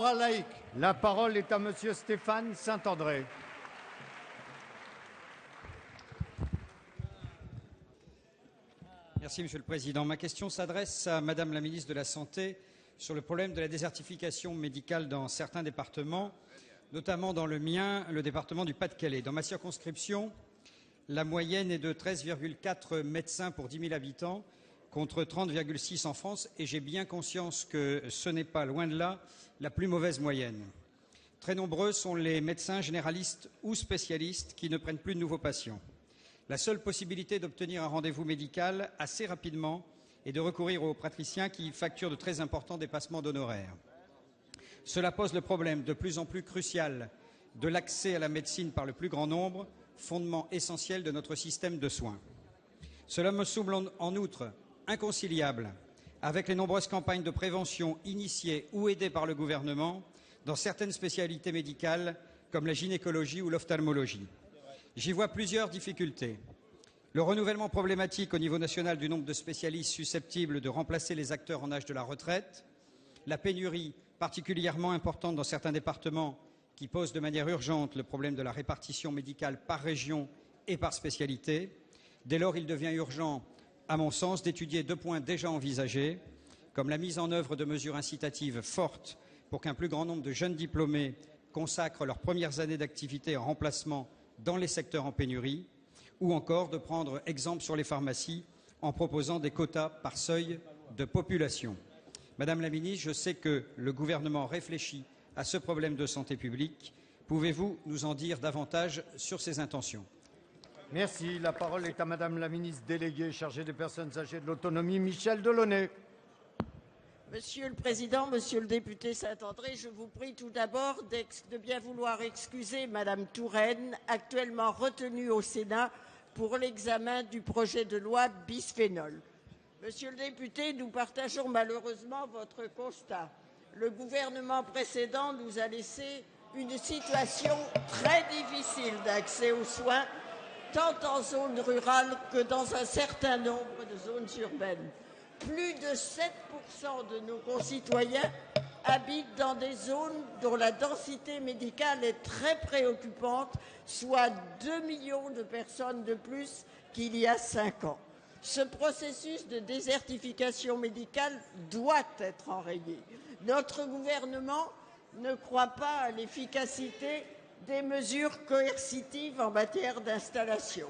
Laïque. La parole est à Monsieur Stéphane Saint-André. Merci Monsieur le Président. Ma question s'adresse à Madame la ministre de la Santé sur le problème de la désertification médicale dans certains départements, notamment dans le mien, le département du Pas-de-Calais. Dans ma circonscription, la moyenne est de 13,4 médecins pour 10 000 habitants, contre 30,6 en France, et j'ai bien conscience que ce n'est pas, loin de là, la plus mauvaise moyenne. Très nombreux sont les médecins généralistes ou spécialistes qui ne prennent plus de nouveaux patients. La seule possibilité d'obtenir un rendez-vous médical assez rapidement est de recourir aux praticiens qui facturent de très importants dépassements d'honoraires. Cela pose le problème de plus en plus crucial de l'accès à la médecine par le plus grand nombre, fondement essentiel de notre système de soins. Cela me semble en outre inconciliable avec les nombreuses campagnes de prévention initiées ou aidées par le gouvernement dans certaines spécialités médicales comme la gynécologie ou l'ophtalmologie. J'y vois plusieurs difficultés. Le renouvellement problématique au niveau national du nombre de spécialistes susceptibles de remplacer les acteurs en âge de la retraite, la pénurie particulièrement importante dans certains départements qui pose de manière urgente le problème de la répartition médicale par région et par spécialité. Dès lors, il devient urgent, à mon sens, d'étudier deux points déjà envisagés, comme la mise en œuvre de mesures incitatives fortes pour qu'un plus grand nombre de jeunes diplômés consacrent leurs premières années d'activité en remplacement dans les secteurs en pénurie, ou encore de prendre exemple sur les pharmacies en proposant des quotas par seuil de population. Madame la ministre, je sais que le gouvernement réfléchit à ce problème de santé publique. Pouvez-vous nous en dire davantage sur ses intentions ? Merci. La parole est à Madame la ministre déléguée chargée des personnes âgées et de l'autonomie, Michèle Delaunay. Monsieur le Président, Monsieur le député Saint-André, je vous prie tout d'abord de bien vouloir excuser Madame Touraine, actuellement retenue au Sénat pour l'examen du projet de loi bisphénol. Monsieur le député, nous partageons malheureusement votre constat. Le gouvernement précédent nous a laissé une situation très difficile d'accès aux soins, tant en zone rurale que dans un certain nombre de zones urbaines. Plus de 7% de nos concitoyens habitent dans des zones dont la densité médicale est très préoccupante, soit 2 millions de personnes de plus qu'il y a 5 ans. Ce processus de désertification médicale doit être enrayé. Notre gouvernement ne croit pas à l'efficacité des mesures coercitives en matière d'installation.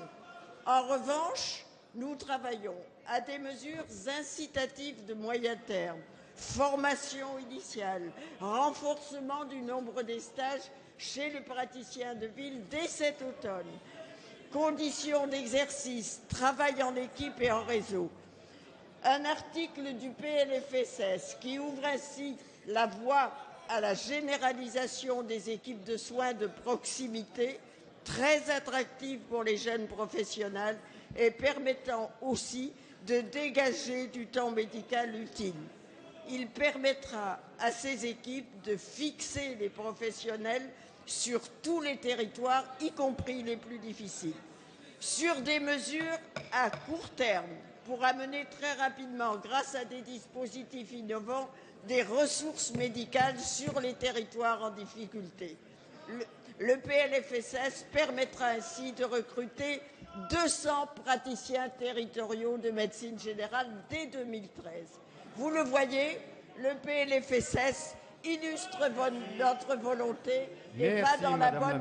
En revanche, nous travaillons à des mesures incitatives de moyen terme, formation initiale, renforcement du nombre des stages chez les praticiens de ville dès cet automne, conditions d'exercice, travail en équipe et en réseau. Un article du PLFSS qui ouvre ainsi la voie à la généralisation des équipes de soins de proximité, très attractives pour les jeunes professionnels et permettant aussi de dégager du temps médical utile. Il permettra à ces équipes de fixer les professionnels sur tous les territoires, y compris les plus difficiles. Sur des mesures à court terme, pour amener très rapidement, grâce à des dispositifs innovants, des ressources médicales sur les territoires en difficulté. Le PLFSS permettra ainsi de recruter 200 praticiens territoriaux de médecine générale dès 2013. Vous le voyez, le PLFSS illustre notre volonté et va dans la bonne